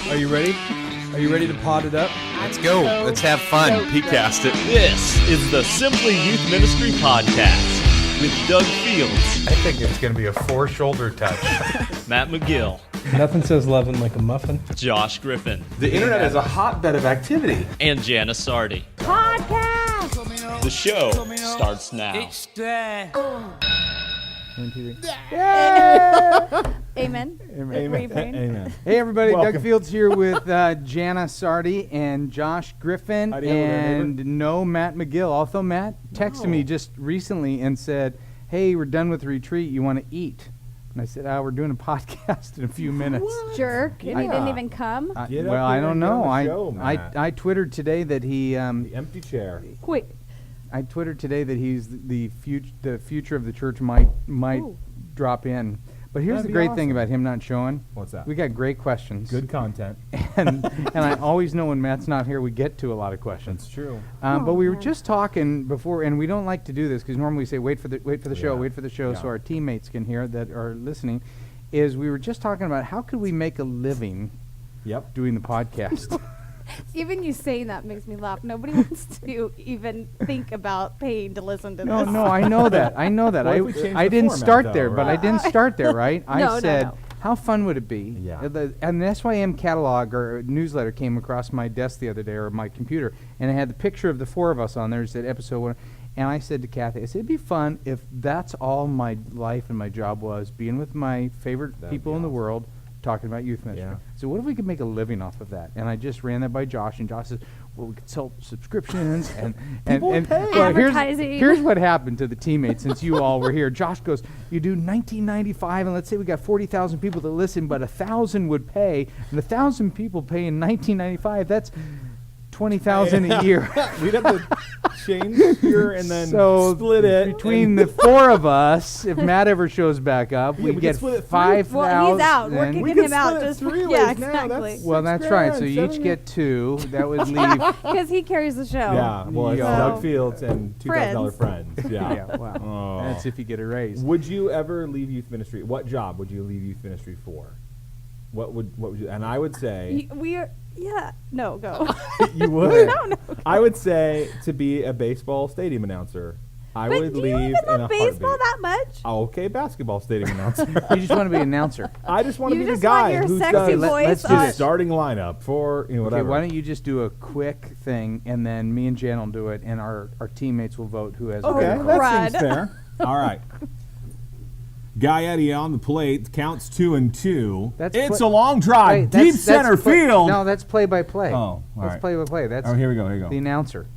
Are you ready? Are you ready to pot it up? Let's go. Let's have fun. Peatcast it. This is the Simply Youth Ministry Podcast with Doug Fields, I think it's going to be a four-shoulder touch. Matt McGill, Nothing says loving like a muffin. Josh Griffin, The internet is a hotbed of activity. and Jana Sarti. Podcast. The show starts now. 1, 2, 3. Amen. Amen. Hey everybody, Welcome. Doug Fields here with Jana Sarti and Josh Griffin, Howdy, hello there, and no Matt McGill. Although Matt texted me just recently and said, "Hey, we're done with the retreat. You want to eat?" And I said, "We're doing a podcast in a few minutes." Jerk. And he didn't even come. Get up Well, I here don't and get know. on the show, Matt. I twittered today that he The empty chair. Wait. I twittered today that he's the future of the church might Ooh. drop in. But here's That'd the be great awesome. thing about him not showing. What's that? We got great questions. Good content. and I always know when Matt's not here, we get to a lot of questions. That's true. But we were man. just talking before, and we don't like to do this because normally we say wait for the show, Yeah. wait for the show, so Yeah. our teammates can hear that are listening. Is we were just talking about how could we make a living Yep. doing the podcast? Even you saying that makes me laugh. Nobody wants to even think about paying to listen to this. No, I know that. I know that. What if we change I the didn't format, start though, there, but I right? didn't start there, right? No, I no, said, no. how fun would it be? Yeah. And the SYM catalog or newsletter came across my desk the other day, or my computer, and it had the picture of the four of us on there. It said episode 1. And I said to Kathy, I said, it'd be fun if that's all my life and my job was, being with my favorite That'd people be in the awesome. world, talking about youth ministry. Yeah. So what if we could make a living off of that? And I just ran that by Josh, and Josh says, well, we could sell subscriptions and People and pay. well, Advertising. here's what happened to the teammates since you all were here. Josh goes, you do $19.95, and let's say we got 40,000 people that listen, but 1,000 would pay, and 1,000 people pay in $19.95. That's 20,000 a year. We'd have to change here and then So split it. between the four of us, if Matt ever shows back up, Yeah, we we get could split it three. 5,000. Well, he's out. We're We kicking could him out. split it Just three yeah, ways now. exactly. Well, that's right. So you each $6,000, get 2. That would leave. Because he carries the show. Yeah, well, it's Yeah. Doug Fields and $2,000 friends. Yeah. Yeah, wow. Oh. That's if you get a raise. Would you ever leave youth ministry? What job would you leave youth ministry for? What would you? And I would say No, go. you would. No. I would say to be a baseball stadium announcer. I But would do leave you even in a love baseball heartbeat. that much? Okay, basketball stadium announcer. You just want to be an announcer. I just want to You be the just want guy your who sexy does voice let's do the on- this. starting lineup for whatever. Okay, why don't you just do a quick thing, and then me and Jan will do it, and our teammates will vote who has. Okay, better crud. that seems fair. All right. Guy Eddie on the plate, counts 2-2. That's It's pla- a long drive, Wait, deep that's center field. No, that's play by play. Oh, all that's right. play by play. That's Oh, here we go. Here we the go. announcer.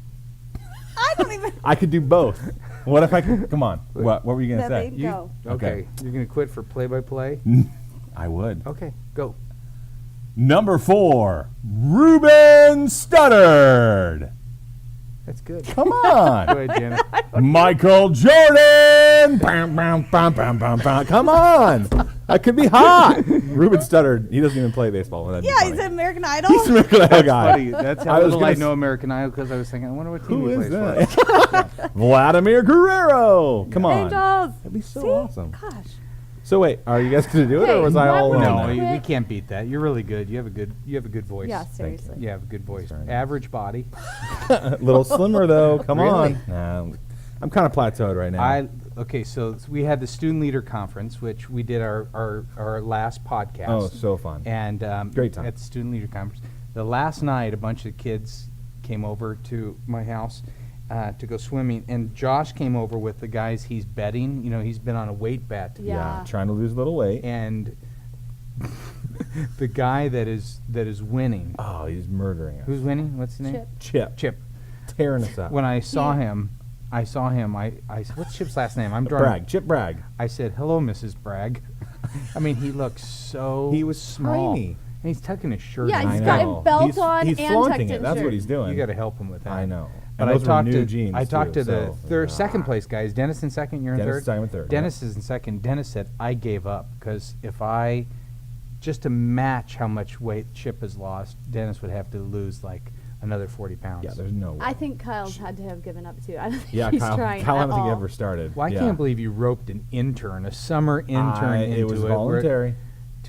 I don't even. I could do both. What if I could? Come on. What were you gonna say? Nothing. Go. Okay, you're gonna quit for play by play. I would. Okay, go. Number 4, Ruben Studdard. That's good. Come Go on. ahead, Janet. Michael Jordan. Bam, bam, bam, bam, bam, bam. Come on. That could be hot. Ruben Studdard. He doesn't even play baseball. That'd be Yeah, funny. he's an American Idol. He's an American Idol guy. Buddy, that's I how was little gonna I s- know American Idol because I was thinking, I wonder what team Who he is plays that? for. Vladimir Guerrero. Come on. Angels. That'd be so See? awesome. Gosh. So wait, are you guys gonna do it, Hey, or was I why all would alone? No, I there? quit? we can't beat that. You're really good. You have a good voice. Yeah, you. seriously. You have a good voice. Very nice. Average body. A little slimmer though. Come Really? on. Nah, I'm kind of plateaued right now. Okay, so we had the student leader conference, which we did our last podcast. Oh, so fun. And Great time. at the student leader conference. The last night, a bunch of kids came over to my house to go swimming, and Josh came over with the guys he's betting. You know, he's been on a weight bet, Yeah. Trying to lose a little weight. and the guy that is winning. Oh, he's murdering us. Who's winning? What's his name? Chip. Chip. Tearing us up. When I saw Yeah. him, I said, what's Chip's last name? I'm drawing. Chip Bragg. I said, hello, Mrs. Bragg. I mean, he looks so He was small. tiny. And he's tucking his shirt Yeah, in. he's I got know. a belt he's, on he's and flaunting tucked it. in That's shirt. what he's doing. You got to help him with that. I know. But And I those were talked new to jeans I talked too, to the so, third, yeah. second place guys. Dennis in second, you're in Dennis third. is second and third, Dennis is in second. Dennis said, I gave up because if I, just to match how much weight Chip has lost, Dennis would have to lose like another 40 pounds. Yeah, there's no way. I think Kyle's had to have given up too. I don't think Yeah, he's Kyle, trying Kyle I at don't think he all. ever started. Well, I yeah. can't believe you roped an intern, a summer intern into It was where- voluntary.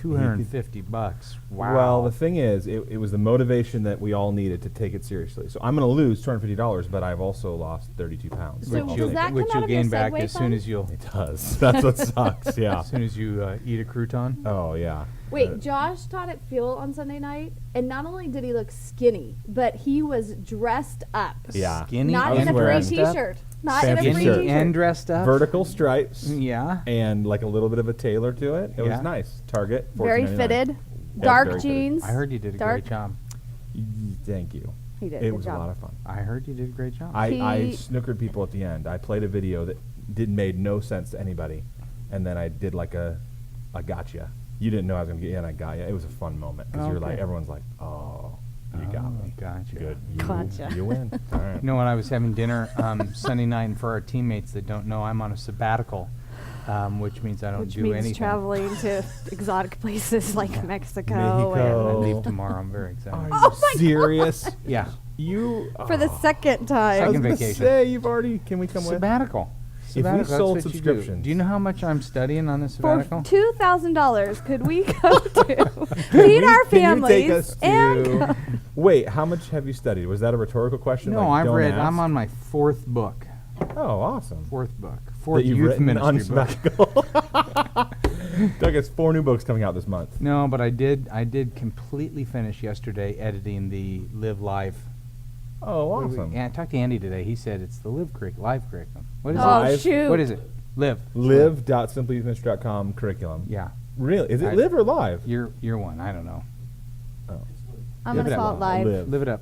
$250. Wow. Well, the thing is, it was the motivation that we all needed to take it seriously. So I'm going to lose $250, but I've also lost 32 pounds. So I'll does take that it. which come out you'll of your gain back Segway as soon fund? as you'll It does. That's what sucks. Yeah. as soon as you eat a crouton. Oh yeah. Wait, Josh taught at Fuel on Sunday night, and not only did he look skinny, but he was dressed up. Yeah. Skinny Not and in a free dressed up? T-shirt. Not in a Fancy free shirt. T-shirt. And dressed up. Vertical stripes. Yeah. And like a little bit of a tailor to it. It Yeah. was nice. Target. Very $14.99. fitted. Yeah, Dark very fitted. jeans. I heard you did a Dark. great job. Thank you. He did. It Good was job. a lot of fun. I heard you did a great job. I He- snookered people at the end. I played a video that made no sense to anybody, and then I did like a gotcha. You didn't know I was gonna get you, and I got you. It was a fun moment because you're like, Okay. everyone's like, oh, you got me. Gotcha. Good. You, Gotcha. You win. All right. You know, when I was having dinner Sunday night, and for our teammates that don't know, I'm on a sabbatical, which means I don't Which do means anything. traveling to exotic places like Mexico. Mexico. I leave tomorrow. I'm very excited. Are you serious? Yeah. You And for the second time. Second I was gonna vacation. say you've already. Can we come with? Sabbatical. we Sabbatical, that's sold what you do. subscriptions. Do you know how much I'm studying on this For sabbatical? $2,000, could we go to feed our Can you take families us and to? Wait, how much have you studied? Was that a rhetorical question? No, Like, I've don't read. ask? I'm on my fourth book. Oh, awesome. Fourth book. That Fourth you've youth written on ministry book. sabbatical. Doug has 4 new books coming out this month. No, but I did completely finish yesterday editing the Live Live. Oh, awesome. Yeah, I talked to Andy today. He said it's the Live live curriculum. What is Oh, Live. shoot. What is it? Live. Live.simplyyouthministry.com curriculum. Yeah. Really? Is it I- live or live? Year one. I don't know. I'm Live going it to up. call it live. Live. Live it up.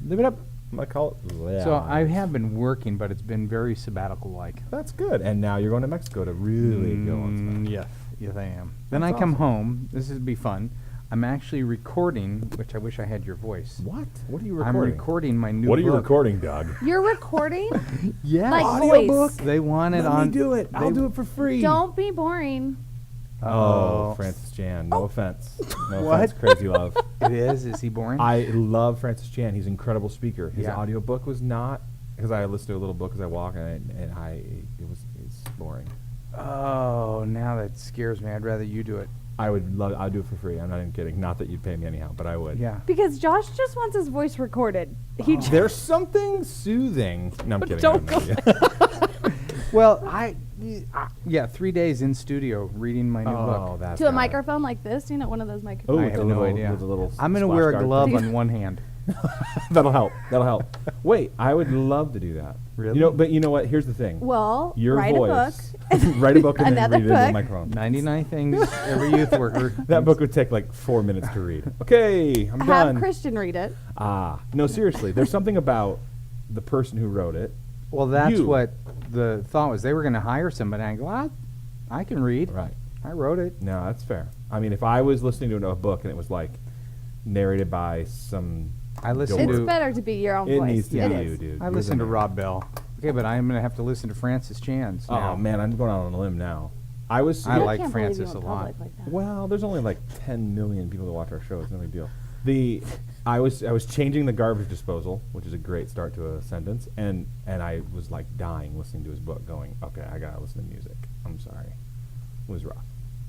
Live it up. I'm going to call it live. So I have been working, but it's been very sabbatical-like. That's good. And now you're going to Mexico to really go on sabbatical. Yes, I am. Then That's I come awesome. home. This would be fun. I'm actually recording, which I wish I had your voice. What? What are you I'm recording? recording my new What are you book. recording, Doug? You're recording? Yes. Like Audiobook? voice. They want it Let on. me do it. I'll they- do it for free. Don't be boring. Oh, Francis Chan. No offense. No What? offense, Crazy Love. It is. Is he boring? I love Francis Chan. He's an incredible speaker. His Yeah. audiobook was not, because I listen to a little book as I walk, and it's boring. Oh, now that scares me. I'd rather you do it. I'd do it for free. I'm not even kidding. Not that you'd pay me anyhow, but I would. Yeah. Because Josh just wants his voice recorded. He just, There's something soothing. No, I'm kidding. Don't I have no idea. Well, yeah, 3 days in studio reading my new Oh, book. that's to a gotta- microphone like this, you know, one of those microphones. Oh, I with have a no little- idea. with a little I'm going to splash wear a guard glove thing. on one hand. That'll help. That'll help. Wait, I would love to do that. Really? You know, but you know what? Here's the thing. Well, Your write voice. a book. Write a book and then Another read it into the book. microphone. 99 things every youth worker. That book would take like 4 minutes to read. Okay, I'm Have done. Christian read it. No, seriously. There's something about the person who wrote it. Well, that's You. what the thought was. They were going to hire somebody. I go, I can read. Right. I wrote it. No, that's fair. I mean, if I was listening to a book and it was like narrated by some, I listened dork, It's to. better to be your own it voice. needs to Yeah. be It you, is. dude. I You're listened the to man. Rob Bell. Okay, but I'm going to have to listen to Francis Chan's now. Oh man, I'm going out on a limb now. I was. I I like can't believe you Francis went a lot. public like that. Well, there's only like 10 million people that watch our show. It's no big deal. I was changing the garbage disposal, which is a great start to a sentence, and I was like dying listening to his book, going, okay, I gotta listen to music. I'm sorry, it was rough.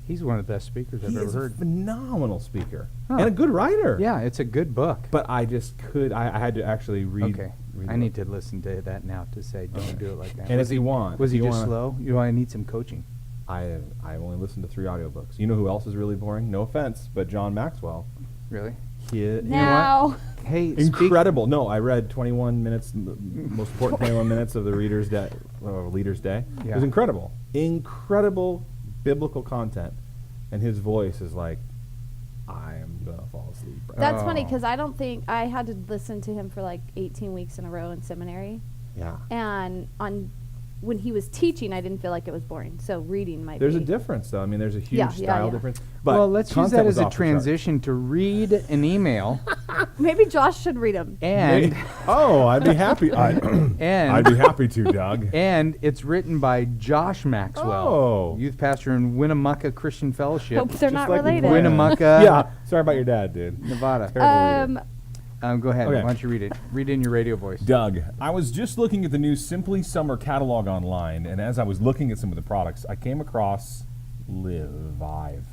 He's one of the best speakers I've He ever is a heard. phenomenal speaker Huh. and a good writer. Yeah, it's a good book. But I just could. I had to actually read. Okay, read I the need book. to listen to that now to say don't do it like that. And was if you want, was he if you just wanna- slow? You know, I need some coaching. I only listened to 3 audiobooks. You know who else is really boring? No offense, but John Maxwell. Really? You know what? Now, Hey, Incredible. No, I read 21 minutes, most important 21 minutes of the Leader's Day. It Yeah. was incredible. Incredible biblical content. And his voice is like, I am going to fall asleep. Right that's funny Oh. because I don't think I had to listen to him for like 18 weeks in a row in seminary. now. Yeah. And when he was teaching, I didn't feel like it was boring. So reading might There's be. a difference, though. I mean, there's a huge Yeah, style yeah. difference. But Well, let's use content that was as a off the chart. transition to read an email Maybe Josh should read him. and Oh, I'd be happy. I'd and be happy to, Doug. and it's written by Josh Maxwell, Oh. youth pastor in Winnemucca Christian Fellowship, Hope they're Just not like we related. planned. Winnemucca, Yeah. Sorry about your dad, dude. Nevada. Terrible reader. Go ahead. Okay. Why don't you read it? Read it in your radio voice. Doug, I was just looking at the new Simply Summer catalog online, and as I was looking at some of the products, I came across Live.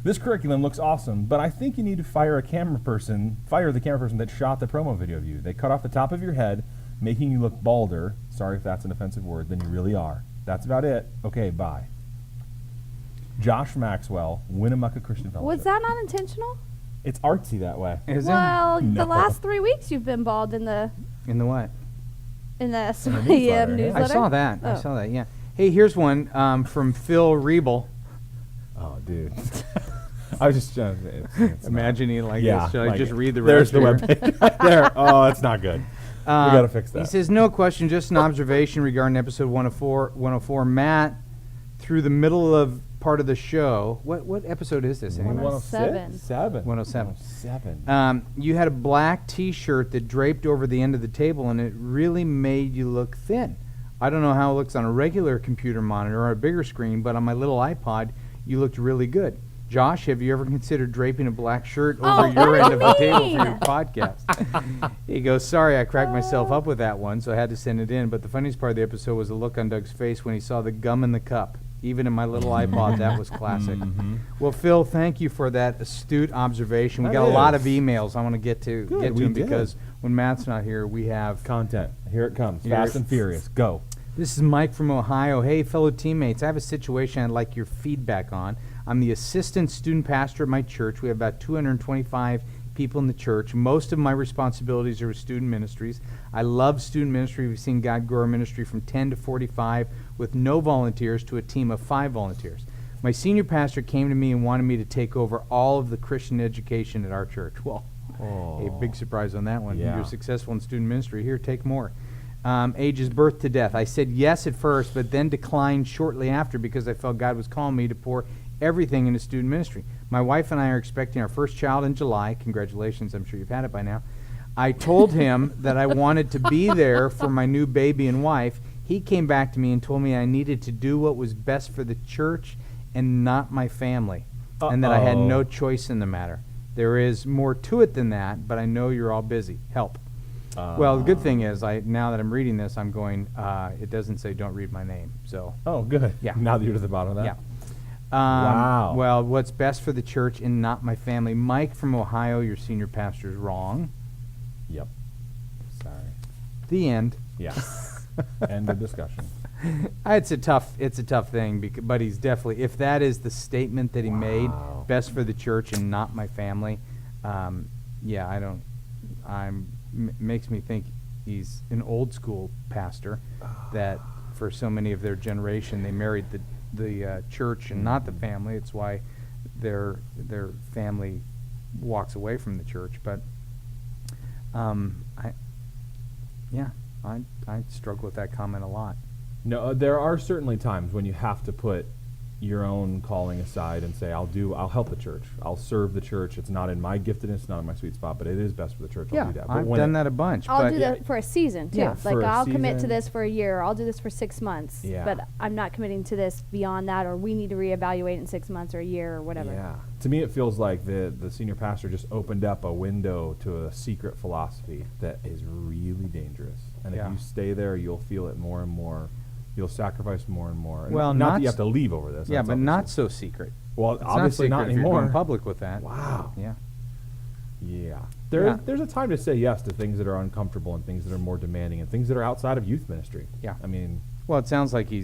This curriculum looks awesome, but I think you need to fire the camera person that shot the promo video of you. They cut off the top of your head, making you look balder, sorry if that's an offensive word, than you really are. That's about it. Okay, bye. Josh Maxwell, Winnemucca Christian Fellowship. Was that not intentional? It's artsy that way. Is Well, No. the last 3 weeks you've been bald in the it? In the what? SYM newsletter, yeah. newsletter. I saw that. I Oh. saw that, yeah. Hey, here's one from Phil Riebel. Oh, dude. I was just trying to it's Imagining like Yeah, this. Should I like just read the There's rest the here? webpage right there. Oh, it's not good. We got to fix that. He says, no question, just an observation regarding episode 104. Matt, through the middle of part of the show, what episode is this anyway? 107. 107. 107. You had a black T-shirt that draped over the end of the table, and it really made you look thin. I don't know how it looks on a regular computer monitor or a bigger screen, but on my little iPod, you looked really good. Josh, have you ever considered draping a black shirt over your end of the table for your podcast? He goes, sorry, I cracked myself up with that one, so I had to send it in. But the funniest part of the episode was the look on Doug's face when he saw the gum in the cup. Even in my little iPod, that was classic. Well, Phil, thank you for that astute observation. We That got a lot is. of emails I want to get to Good, we him did. because when Matt's not here, we have Content. Here it comes. Here Fast it- and Furious. Go. This is Mike from Ohio. Hey, fellow teammates, I have a situation I'd like your feedback on. I'm the assistant student pastor at my church. We have about 225 people in the church. Most of my responsibilities are with student ministries. I love student ministry. We've seen God grow our ministry from 10 to 45 with no volunteers to a team of 5 volunteers. My senior pastor came to me and wanted me to take over all of the Christian education at our church. Well, a big surprise on that one. Yeah. You're successful in student ministry. Here, take more. Ages birth to death. I said yes at first, but then declined shortly after because I felt God was calling me to pour everything into student ministry. My wife and I are expecting our first child in July. Congratulations, I'm sure you've had it by now. I told him that I wanted to be there for my new baby and wife. He came back to me and told me I needed to do what was best for the church and not my family, and that I had no choice in the matter. There is more to it than that, but I know you're all busy. Help. Well, the good thing is, now that I'm reading this, I'm going, it doesn't say don't read my name. So, Oh, good. Yeah. Now that you're to the bottom of that. yeah. Wow. Well, what's best for the church and not my family. Mike from Ohio, your senior pastor, is wrong. Yep. Sorry. The end. Yeah. End of discussion. It's a tough thing, but he's definitely, if that is the statement that he made, Wow. best for the church and not my family, yeah, makes me think he's an old school pastor that for so many of their generation, they married the church and not the family. It's why their family walks away from the church. But I struggle with that comment a lot. No, there are certainly times when you have to put your own calling aside and say, I'll help the church. I'll serve the church. It's not in my giftedness, not in my sweet spot, but it is best for the church. I'll do that. But I've when done that a bunch. I'll but do that for a season too. Yeah, Like for a I'll commit to season. this for a year. Or I'll do this for 6 months. Yeah. But I'm not committing to this beyond that, or we need to reevaluate in 6 months or a year or whatever. Yeah. To me, it feels like the senior pastor just opened up a window to a secret philosophy that is really dangerous. And Yeah. if you stay there, you'll feel it more and more. You'll sacrifice more and more. And Well, not not that you s- have to leave over this. yeah, that's but not obviously- so secret. Well, It's obviously not, not secret if you're anymore. going public with that. Wow. Yeah. Yeah. Yeah. There's a time to say yes to things that are uncomfortable and things that are more demanding and things that are outside of youth ministry. Yeah. I mean, Well, it sounds like he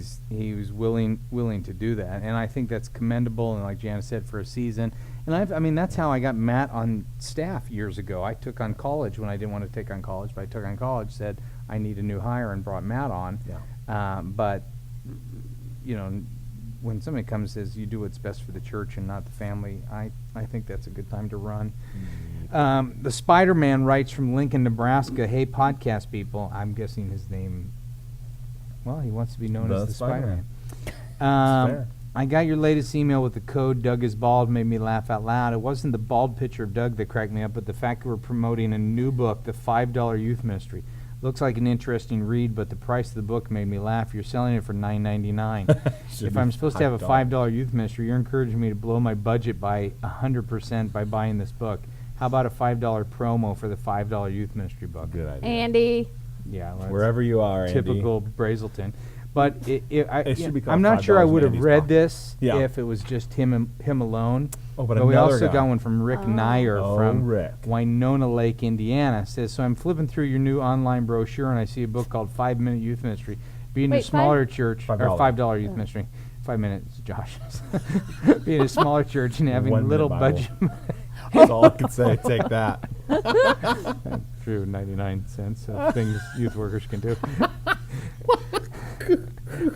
was willing to do that, and I think that's commendable. And like Jana said, for a season, and that's how I got Matt on staff years ago. I took on college when I didn't want to take on college, but I took on college, said I need a new hire, and brought Matt on. Yeah. But when somebody comes and says you do what's best for the church and not the family, I think that's a good time to run. The Spider-Man writes from Lincoln, Nebraska. Hey, podcast people. I'm guessing his name. Well, he wants to be known The as the Spider-Man. Spider-Man. fair. I got your latest email with the code Doug is bald, made me laugh out loud. It wasn't the bald picture of Doug that cracked me up, but the fact that we're promoting a new book, The $5 Youth Ministry. Looks like an interesting read, but the price of the book made me laugh. You're selling it for $9.99. Should If be I'm supposed to have a $5. $5 youth ministry, you're encouraging me to blow my budget by 100% by buying this book. How about a $5 promo for the $5 youth ministry book? Good idea. Andy. Yeah, well, that's Wherever you are, Andy. typical Brazelton. But It should be called I'm not sure I $5 would have Andy's read Pocket. this Yeah. if it was just him alone. Oh, but we another also guy. got one from Rick Nyer Oh, from Rick. Winona Lake, Indiana. Says, so I'm flipping through your new online brochure and I see a book called 5 Minute Youth Ministry. Being a Wait, smaller church, or $5. $5 youth ministry. 5 minutes, Josh. Being a smaller church and having 1 minute little Bible. budget. That's all I can say. Take that. True, 99 cents of things youth workers can do.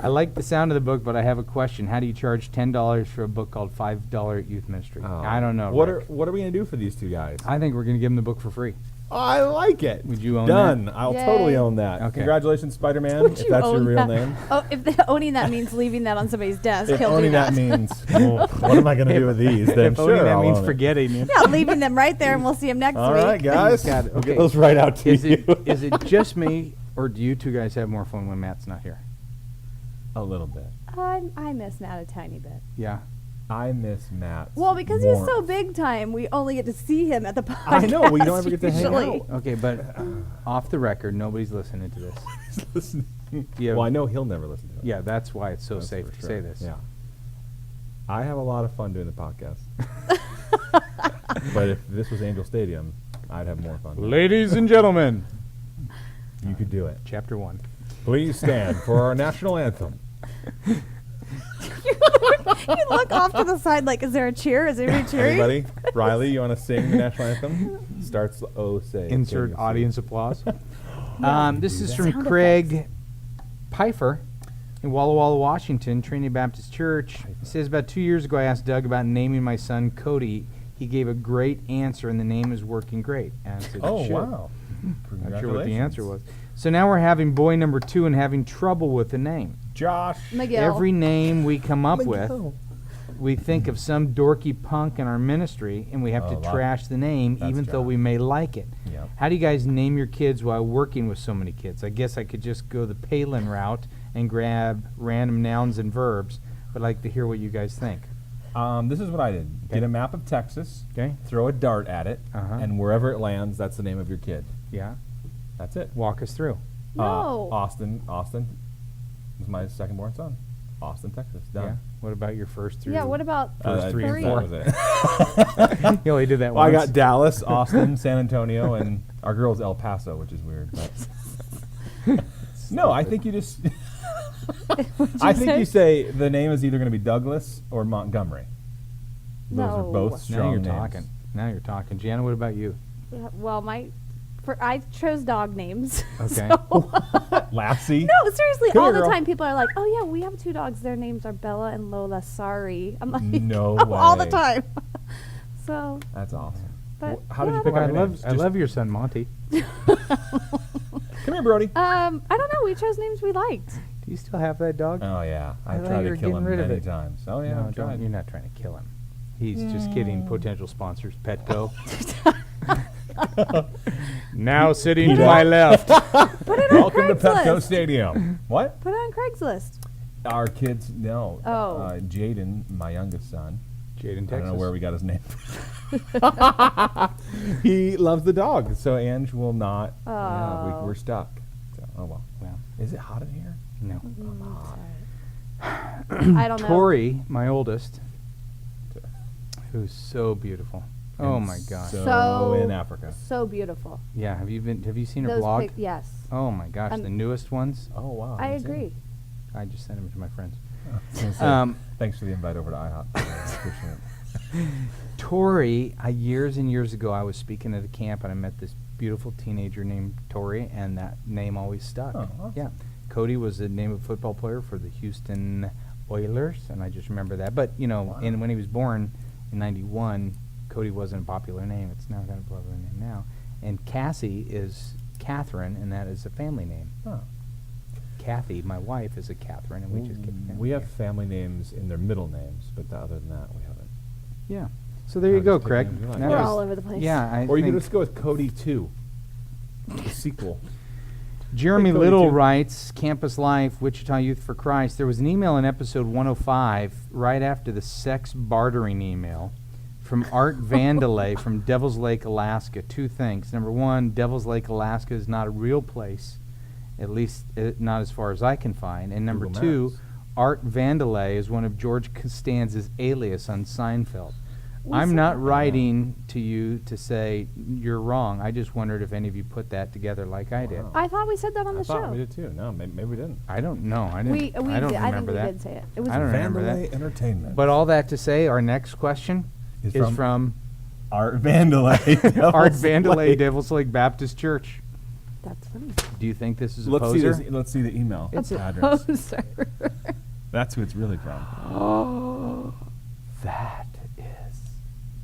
I like the sound of the book, but I have a question. How do you charge $10 for a book called $5 Youth Ministry? I don't know. What Rick. are we gonna do for these two guys? I think we're going to give them the book for free. I like it. Would you own Done. that? I'll Yay. totally own that. Okay. Congratulations, Spider-Man. Would If you that's your own real that? name. Oh, if owning that means leaving that on somebody's desk, If he'll owning do that. means, well, what am I gonna do with these? Then If sure, owning that I'll means own it. forgetting it. Yeah, leaving them right there, and we'll see him next All week. right, guys. Got it. We'll Okay. get those right out to Is you. it just me, or do you two guys have more fun when Matt's not here? A little bit. I miss Matt a tiny bit. Yeah. I miss Matt. Well, because he's so big time, we only get to see him at the podcast. I know, we don't ever get to hang usually. out. Okay, but off the record, nobody's listening to this. Listening. Yeah. Well, I know he'll never listen to it. Yeah, that's why it's so That's safe for to sure. say this. Yeah. I have a lot of fun doing the podcast. But if this was Angel Stadium, I'd have more fun. Ladies and gentlemen, You could do it. Chapter 1. Please stand for our national anthem. You look off to the side like, is there a cheer? Is anybody cheering? Anybody? Riley, you want to sing the national anthem? Starts oh say. Insert sing, audience applause. This is that. from Sound Craig Pfeiffer in Walla Walla, Washington, Trinity Baptist Church. He says, about 2 years ago, I asked Doug about naming my son Cody. He gave a great answer, and the name is working great. And I said, Oh, "Sure." wow. Not sure what the answer was. So now we're having boy number 2 and having trouble with the name. Josh. Miguel. Every name we come up with, Miguel. we think of some dorky punk in our ministry, and we have to Oh, wow. trash the name, That's even though Josh. we may like it. Yep. How do you guys name your kids while working with so many kids? I guess I could just go the Palin route and grab random nouns and verbs, but I'd like to hear what you guys think. This is what I did. Okay. Get a map of Texas, Okay? throw a dart at it, Uh-huh. and wherever it lands, that's the name of your kid. Yeah? That's it. Walk us through. No. Austin is my second born son. Austin, Texas. Done. Yeah? What about your first three? Yeah, what about First three and three? four. That was it. You only did that Well, I once. got Dallas, Austin, San Antonio, and our girl's El Paso, which is weird. But no, I think you just. I think you say the name is either going to be Douglas or Montgomery. Those are No. both Now strong you're names. talking. Now you're talking. Jana, what about you? Well, I chose dog names. Okay. So- Lassie. no, seriously, Come all here, the girl. time people are like, "Oh yeah, we have 2 dogs. Their names are Bella and Lola. Sorry." I'm like, No all the way. time. So, That's awesome. but How did yeah, you pick Well, up I your names? love, I love your son, Monty. Come here, Brody. I don't know. We chose names we liked. Do you still have that dog? Oh yeah, I I thought tried you to were kill getting him rid of many it. times. Oh yeah, No, I've tried. you're not trying to kill him. He's just kidding. Potential sponsors, Petco. Now sitting to my left. Put it on Welcome to Petco Craigslist. Stadium. What? Put it on Craigslist. Our kids, no. Oh. Jaden, my youngest son. Jaden, Texas. I don't know where we got his name. He loves the dog, so Ange will not. Yeah, Oh. we're stuck. So, oh well. Well, Is it hot in here? no. I don't know. Tori, my oldest, who's so beautiful. Oh And my gosh. So in Africa. So beautiful. Yeah, have you seen her Those blog? yes. Oh my gosh, the newest ones. Oh wow. I haven't seen agree. it. I just sent them to my friends. I was gonna say, thanks for the invite over to IHOP. I appreciate it. Tori, years and years ago, I was speaking at a camp and I met this beautiful teenager named Tori, and that name always stuck. Oh, awesome. Yeah. Cody was the name of a football player for the Houston Oilers, and I just remember that. But, you know, Wow. and when he was born in 91, Cody wasn't a popular name. It's now kind of a popular name now. And Cassie is Catherine, and that is a family name. Oh. Kathy, my wife, is a Catherine, and we just kept We have family names in their middle names, but other than that, we haven't. Yeah. So there you How go, does it Craig. take names? That We're was- all over the place. Yeah, I Or you think could just go with Cody 2, the sequel. Jeremy Hey, Cody, Little too. writes, Campus Life, Wichita Youth for Christ. There was an email in episode 105 right after the sex bartering email from Art Vandelay from Devil's Lake, Alaska. 2 things. Number 1, Devil's Lake, Alaska is not a real place. at least not as far as I can find. And number Google 2, Maps. Art Vandelay is one of George Costanza's alias on Seinfeld. We I'm said not that. writing to you to say you're wrong. I just wondered if any of you put that together like I did. Wow. I thought we said that on I the thought show. we did too. No, maybe we didn't. I don't know. I didn't. We I don't did. I think remember we that. did say it. It was I don't remember Vandalay that. Entertainment. But all that to say, our next question Is is from from Art Vandelay. Art Vandelay, Devil's Lake Baptist Church. That's funny. Do you think this is a Let's see poser? this. Let's see the email It's a address. Poser. That's who it's really from. That is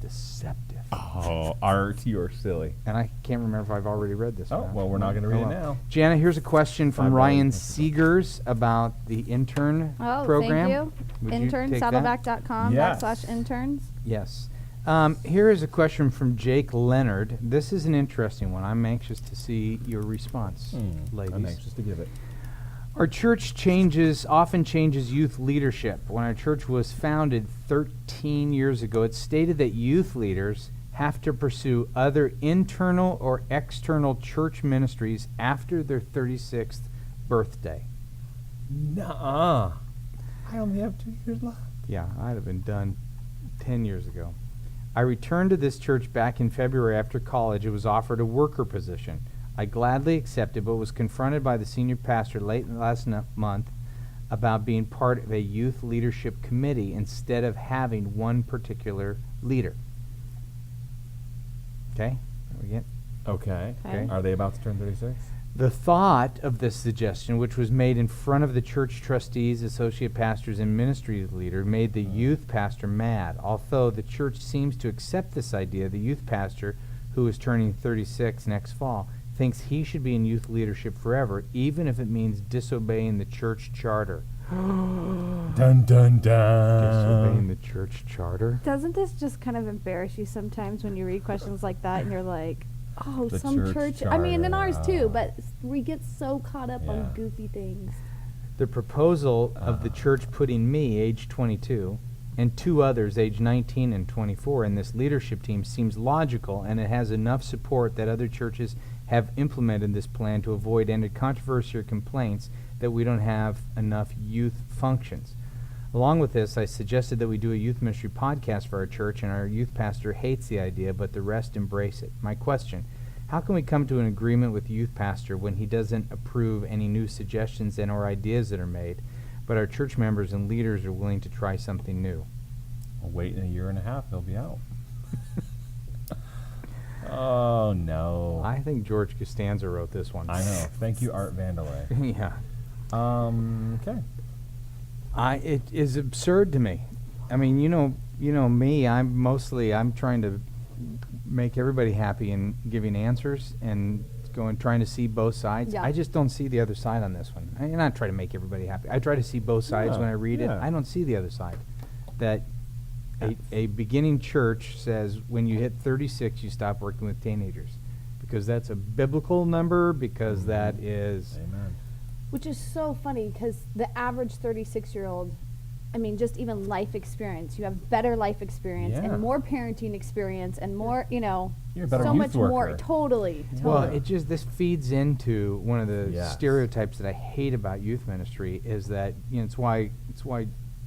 deceptive. Oh, Art, you're silly. And I can't remember if I've already read this Oh, one. well, we're not going to read it now. Jana, here's a question from $5. Ryan Seegers about the intern Oh, program. thank you. Would you Intern, take that? saddleback.com Yes. /interns. Yes. Here is a question from Jake Leonard. This is an interesting one. I'm anxious to see your response, ladies. I'm anxious to give it. Our church often changes youth leadership. When our church was founded 13 years ago, it stated that youth leaders have to pursue other internal or external church ministries after their 36th birthday. Nuh-uh. I only have 2 years left. Yeah, I'd have been done 10 years ago. I returned to this church back in February after college. It was offered a worker position. I gladly accepted, but was confronted by the senior pastor late last month about being part of a youth leadership committee instead of having one particular leader. Okay? There we get. Okay. Okay. Are they about to turn 36? The thought of this suggestion, which was made in front of the church trustees, associate pastors, and ministry leader, made the youth pastor mad. Although the church seems to accept this idea, the youth pastor, who is turning 36 next fall, thinks he should be in youth leadership forever, even if it means disobeying the church charter. Dun, dun, Disobeying dun. the church charter? Doesn't this just kind of embarrass you sometimes when you read questions like that and you're like, oh, The some church church. I mean, and ours charter. too, but we get so caught up Yeah. on goofy things. The proposal of the church putting me, age 22, and 2 others, age 19 and 24, in this leadership team seems logical, and it has enough support that other churches have implemented this plan to avoid any controversy or complaints that we don't have enough youth functions. Along with this, I suggested that we do a youth ministry podcast for our church, and our youth pastor hates the idea, but the rest embrace it. My question: how can we come to an agreement with youth pastor when he doesn't approve any new suggestions and or ideas that are made, but our church members and leaders are willing to try something new? I'll wait in a year and a half, they'll be out. Oh, no. I think George Costanza wrote this one. I know. Thank you, Art Vandelay. Yeah. Okay. It is absurd to me. I mean, you know me. I'm trying to make everybody happy and giving answers and trying to see both sides. Yeah. I just don't see the other side on this one. I not try to make everybody happy. I try to see both sides Yeah, when I read it. yeah. I don't see the other side. That a beginning church says when you hit 36, you stop working with teenagers, because that's a biblical number. Because that is. Amen. Which is so funny because the average 36-year-old, I mean, just even life experience. You have better life experience Yeah. and more parenting experience and more, You're a better so youth much more. worker. Totally. Well, totally. this feeds into one of the Yes. stereotypes that I hate about youth ministry is that it's why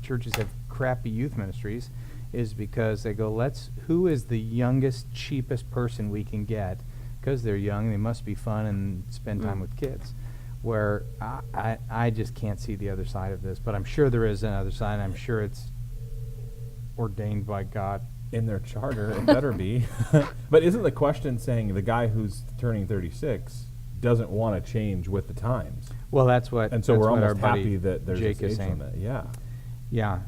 churches have crappy youth ministries, is because they go, who is the youngest, cheapest person we can get, because they're young, they must be fun and spend time with kids. Where I just can't see the other side of this, but I'm sure there is another side. I'm sure it's ordained by God. In their charter, it better be. But isn't the question saying the guy who's turning 36 doesn't want to change with the times? Well, that's what. And so that's we're what our almost buddy happy that there's Jake this is age saying. limit. Yeah. Yeah.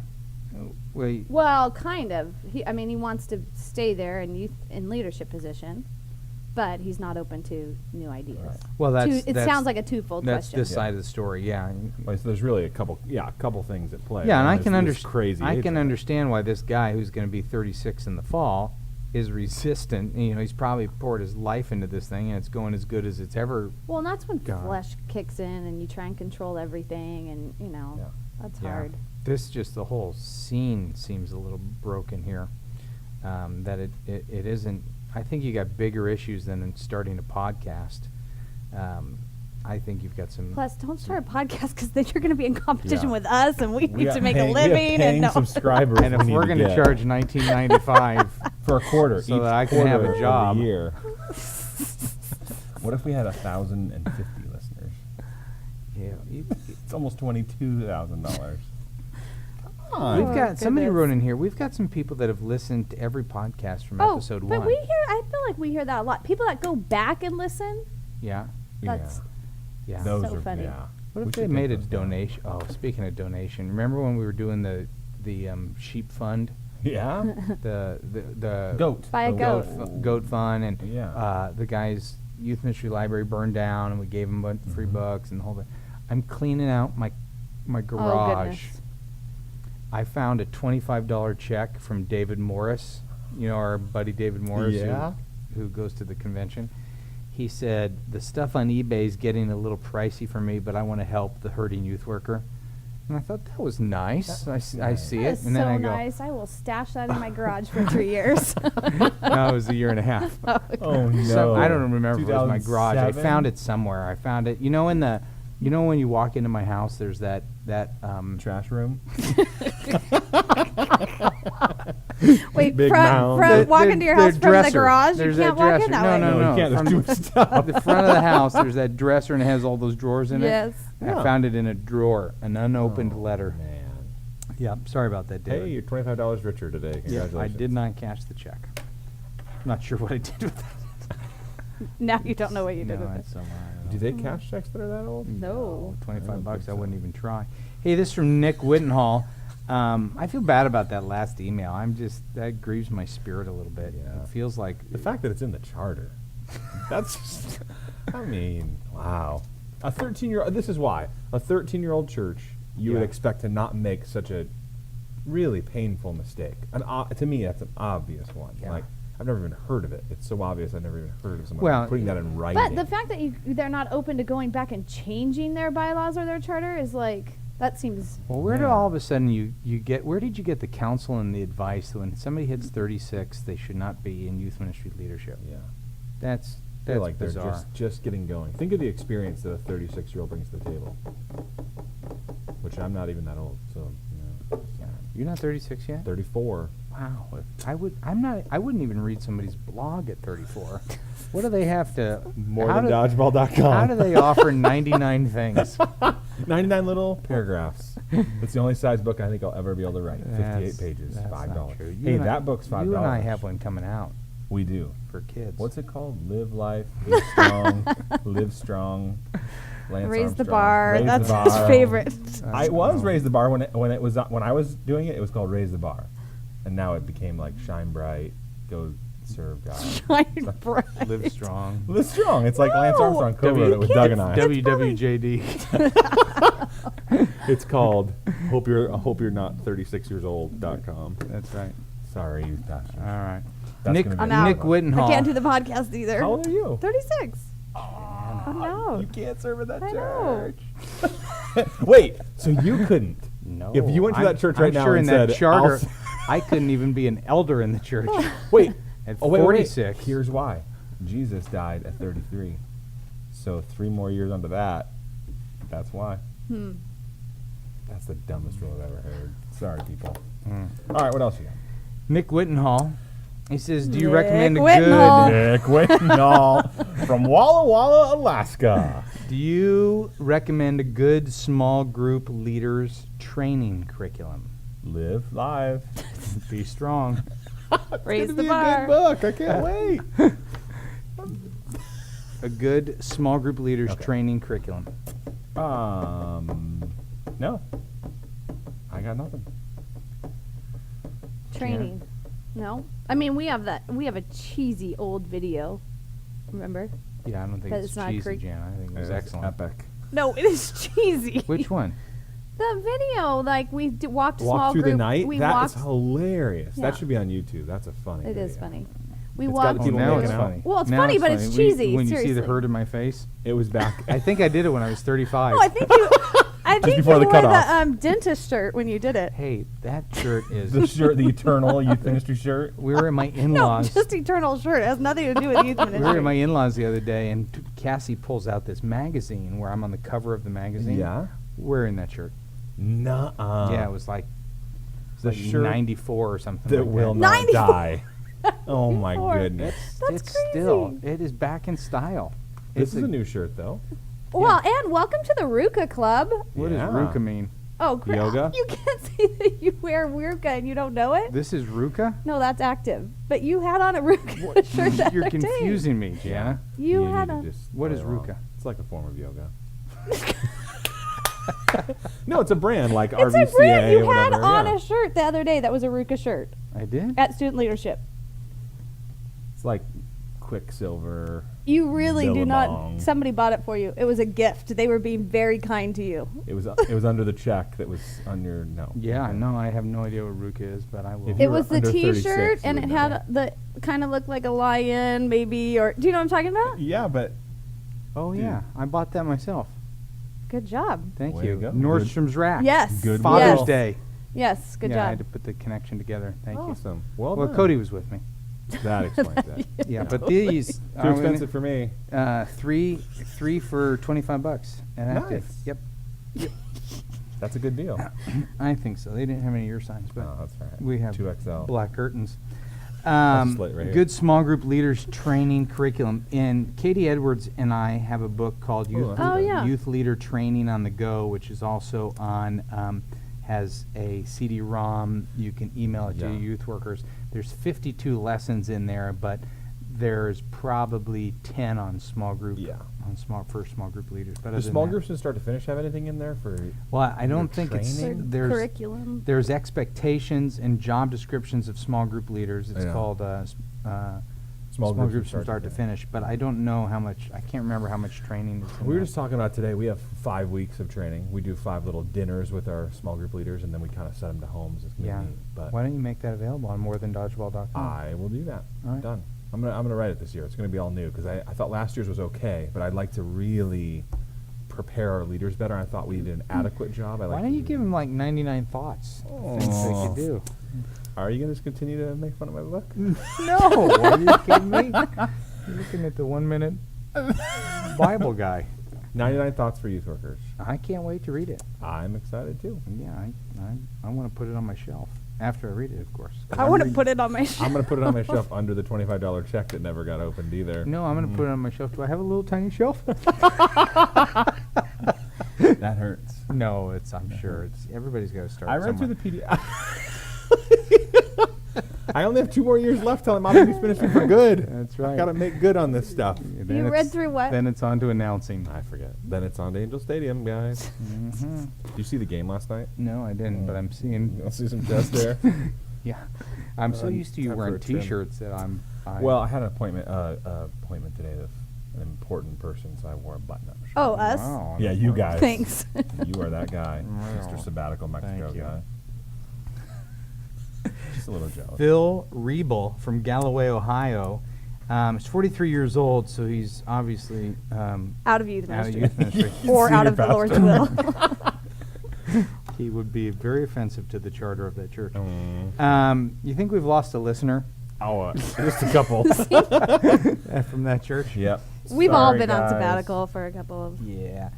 Well, kind of. He wants to stay there in leadership position, but he's not open to new ideas. Right. Well, It sounds like a twofold That's question. this side of the story. Yeah. Well, so there's really a couple things at play. Yeah, and I there's can this understand. crazy I age can limit. understand why this guy who's going to be 36 in the fall is resistant. He's probably poured his life into this thing, and it's going as good as it's ever. Well, and that's when God. flesh kicks in and you try and control everything, and Yeah. that's Yeah. hard. The whole scene seems a little broken here. That it isn't. I think you got bigger issues than in starting a podcast. I think you've got some. Plus, don't start a podcast because then you're going to be in competition Yeah. with us, and we need got to make paying- a we have living. paying And subscribers, And if we we're need going to get charge $19.95, for a quarter, so each that I can have a quarter of the job. year. What if we had 1,050 listeners? yeah, It's almost $22,000. we've Oh, got somebody goodness. wrote in here. We've got some people that have listened to every podcast from episode but 1. we hear. I feel like we hear that a lot. People that go back and listen. Yeah, That's yeah. Those so are funny. Yeah. What We if they should made a take those down. donation? Oh, speaking of donation, remember when we were doing the sheep fund, Yeah. the Goat. Buy a The goat. goat fund, and Yeah. the guy's youth ministry library burned down, and we gave him a bunch of free books and the whole thing. I'm cleaning out my garage. goodness. I found a $25 check from David Morris. You know, our buddy David Morris, Yeah. who goes to the convention. He said, the stuff on eBay is getting a little pricey for me, but I want to help the hurting youth worker. And I thought that was nice. I see That it. is And then so I go, nice. I will stash that in my garage for 3 years. no, it was a year and a half. Oh no. So, I don't remember if it was my garage. I 2007? found it somewhere. I found it. You know, when you walk into my house, there's that Trash room. Wait, Big mound. from walk into your house from the dresser. garage, There's you can't that walk dresser. in that No, way. no, No, no. you can't. There's From too much stuff. the front of the house, there's that dresser and it has all those drawers in Yes. it. Yeah. I found it in a drawer, an unopened Oh, letter. Man. Yeah, sorry about that, David. Hey, you're $25 richer today. Yeah, Congratulations. I did not cash the check. Not sure what I did with that. Now you don't know what you did No, with it. it's somewhere. I Do don't they cash checks that are that old? No. 25 bucks, I so. wouldn't even try. Hey, this is from Nick Wittenhall. I feel bad about that last email. That grieves my spirit a little bit. Yeah. It feels like The fact that it's in the charter. That's just, I mean, wow. A 13-year-old, this is why. A 13-year-old church, you would Yeah. expect to not make such a really painful mistake. To me, that's an obvious one. Yeah. Like, I've never even heard of it. It's so obvious I've never even heard of someone Well, putting that in writing. But the fact that they're not open to going back and changing their bylaws or their charter is like, that seems. Well, where did Yeah. all of a sudden where did you get the counsel and the advice that when somebody hits 36, they should not be in youth ministry leadership? Yeah. That's They're like bizarre. they're just getting going. Think of the experience that a 36-year-old brings to the table. Which I'm not even that old, so Yeah. You're not 36 yet? 34. Wow. I wouldn't even read somebody's blog at 34. What do they have to? More how than do- dodgeball.com. How do they offer 99 things? 99 little paragraphs. It's the only size book I think I'll ever be able to write. 58 That's- pages, that's $5. not true. Hey, and I- that book's $5. You and I have one coming out We do. for kids. What's it called? Live life, be strong, live strong. Lance Raise the Armstrong. bar. Raise the That's bar. his favorite. I was Raise the Bar when I was doing it. It was called Raise the Bar, and now it became like Shine Bright, Go Serve God. Shine bright. Live strong. Live strong. It's like Lance No. Armstrong co-wrote it with Doug and I. WWJD. It's called Hope You're Not 36 Years Old.com. That's right. Sorry, you All bastard. right. That's Nick gonna be I'm a out. Nick good one. Wittenhall. I can't do the podcast either. How old are you? 36. I'm out. You can't serve at that I know. church. Wait, so you couldn't? No. If you went to that church right I'm now sure and in that said, charter, "I'll I couldn't even be an elder in the church. Wait. At Wait. 46. Here's why. Jesus died at 33. So 3 more years onto that. That's why. That's the dumbest rule I've ever heard. Sorry, people. All right, what else you got? Nick Wittenhall. He says, do you Nick recommend a Wittenhall. good... Nick Wittenall from Walla Walla, Alaska. Do you recommend a good small group leaders training curriculum? Live live. Be strong. Raise It's the gonna be bar. a good book. I can't wait. A good small group leaders Okay. training curriculum. No. I got nothing. Training. No? I mean, we have a cheesy old video. Remember? Yeah, I don't think But it's it's not cheesy, curric- Jana. I think it was It's excellent. Epic. No, it is cheesy. Which one? The video, like we walked a Walk small through group. the night? We That walked. is hilarious. Yeah. That should be on YouTube. That's a funny It video. is funny. We It's got walked. the people now making it's out. funny. Well, it's Now funny, but it's funny. cheesy, When you see the seriously. hurt in my face. It was back. I think I did it when I was 35. Oh, I think you. I think you before the wore cutoff. the dentist shirt when you did it. Hey, that shirt is. the eternal youth ministry shirt. We were at my No, in-laws. just eternal shirt. It has nothing to do with youth ministry. We were at my in-laws the other day, and Cassie pulls out this magazine where I'm on the cover of the magazine. Yeah. Wearing that shirt. Nuh-uh. Yeah, it was like, The shirt 94 or something. that like will that. not 94. die. Oh my 94. goodness. That's It's still, crazy. it is back in style. This It's is a new shirt though. Well, and welcome to the Ruka Club. What Yeah. does Ruka mean? Oh, Yoga? You can't say that you wear Ruka and you don't know it. This is Ruka? No, that's active. But you had on a Ruka shirt that You're day. confusing me, Jana. You need had to on. just What play is along. Ruka? It's like a form of yoga. No, it's a brand like It's RVCA a brand. You or had whatever. on yeah. a shirt the other day that was a Ruka shirt I did? at student leadership. It's like Quicksilver. You really do Billabong. not. Somebody bought it for you. It was a gift. They were being very kind to you. It was under the check that was on your no. Yeah, Okay. no, I have no idea what Ruka is, but I will. If It you were was the under T-shirt, 36, you and would it know. had the kind of looked like a lion, maybe, or do you know what I'm talking about? Yeah, but Oh, yeah. I bought that myself. Good job. Thank Way you. to go. Nordstrom's Rack. Yes. Good Father's Yes. Day. Yes. Good yeah, I had job. to put the connection together. Thank you. awesome. Well, Well, done. Cody was with me. That explains that. Yeah, but these Too are expensive for me. three for $25 at Active. Nice. Yep, That's a good deal. I think so. They didn't have any ear signs, but Oh, that's all right. we have 2XL. black curtains. slate right here. Good small group leaders training curriculum. And Katie Edwards and I have a book called Youth, Oh, yeah. Youth Leader Training on the Go, which is also on, has a CD-ROM. You can email it to Yeah. your youth workers. There's 52 lessons in there, but there's probably 10 on small group. Yeah. For small group leaders. But Do other small than that- groups from start to finish have anything in there for? Well, I don't your think it's training? there's Curriculum. there's expectations and job descriptions of small group leaders. It's Yeah. called small groups from start to finish. But I don't know how much. I can't remember how much training is in We were that. just talking about today. We have 5 weeks of training. We do 5 little dinners with our small group leaders, and then we kind of set them to homes. It's gonna Yeah. be neat. But Why don't you make that available on morethandodgeball.com? I will do that. All right. Done. I'm gonna write it this year. It's gonna be all new because I thought last year's was okay, but I'd like to really prepare our leaders better. I thought we did an adequate job. Why don't you give them like 99 thoughts? Things they could do. Are you gonna just continue to make fun of my book? No, are you kidding me? You're looking at the 1 minute Bible guy. 99 thoughts for youth workers. I can't wait to read it. I'm excited too. Yeah, I want to put it on my shelf after I read it, of course. I want to put it on my shelf. I'm gonna put it on my shelf under the $25 check that never got opened either. No, I'm going to put it on my shelf. Do I have a little tiny shelf? That hurts. No, I'm sure it's everybody's got to start. I read through somewhere. the PDF. I only have 2 more years left till I'm out of youth ministry for good. That's right. Got to make good on this stuff. Then You it's- read through what? Then it's on to announcing. I forget. Then it's on to Angel Stadium, guys. Mm-hmm. Did you see the game last night? No, I didn't, but I'm seeing. You'll see some chest there. Yeah, I'm so used to you time for wearing a trim. T-shirts that Well, I had an appointment today with an important person, so I wore a button-up shirt. Oh, us? Wow, Yeah, you guys. Thanks. You are that guy, Wow. Mr. Sabbatical Mexico Thank you. guy. Just a little jealous. Phil Riebel from Galloway, Ohio. He's 43 years old, so he's obviously Out of youth out of ministry. youth ministry. Or out Senior of the Lord's will. He would be very offensive to the charter of that church. Mm. You think we've lost a listener Just a couple. from that church? Yep. We've all Sorry, been on guys. sabbatical for a couple of. Yeah.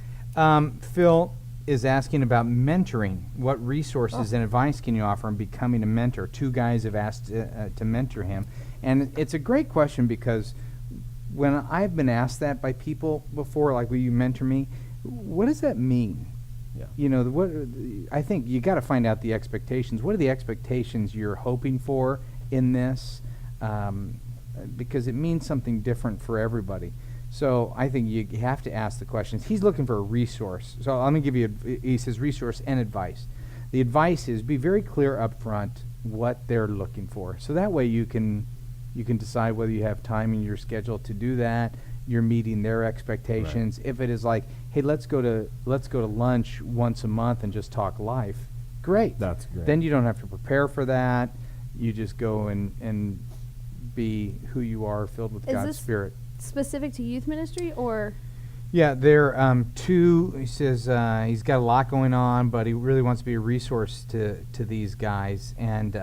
Phil is asking about mentoring. What resources and advice can you offer in becoming a mentor? 2 guys have asked to mentor him. And it's a great question because when I've been asked that by people before, like, will you mentor me? What does that mean? Yeah. You know, I think you got to find out the expectations. What are the expectations you're hoping for in this? Because it means something different for everybody. So I think you have to ask the questions. He's looking for a resource. So let me give you, he says resource and advice. The advice is be very clear up front what they're looking for. So that way you can decide whether you have time in your schedule to do that. You're meeting their expectations. If it is like, hey, let's go to lunch once a month and just talk life, great. That's great. Then you don't have to prepare for that. You just go and be who you are, filled with Is God's this Spirit. Specific to youth ministry or? Yeah, they're two. He says he's got a lot going on, but he really wants to be a resource to these guys. And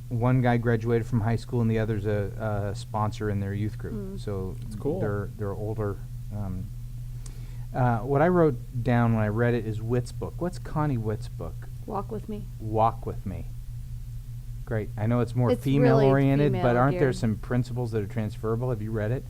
one guy graduated from high school, and the other's a sponsor in their youth group. So It's cool. They're older. What I wrote down when I read it is Witt's book. What's Connie Witt's book? Walk with me. Walk with Me. Great. I know it's more It's female really oriented, but aren't there female-geared. some principles that are transferable? Have you read it?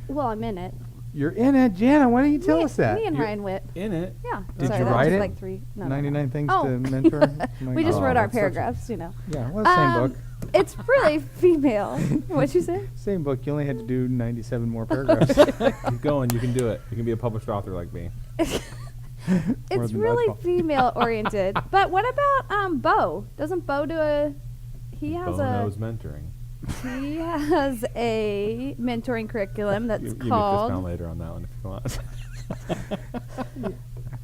Well, I'm in it. You're in it, Jana. Why don't you tell me, us that? Me and You're Ryan Witt. In it. Yeah. Did Sorry, you that was write just it? like 3. No, 99 Things Oh. to Mentor? We just wrote our that's such a- paragraphs, you know. Yeah, well, same book. It's really female. What'd you say? Same book. You only had to do 97 more paragraphs. Keep going. You can do it. You can be a published author like me. It's than really dodgeball. female oriented. But what about Bo? Doesn't Bo do a? He has Bo knows mentoring. He has a mentoring curriculum that's You make this called. down later on that one if you want.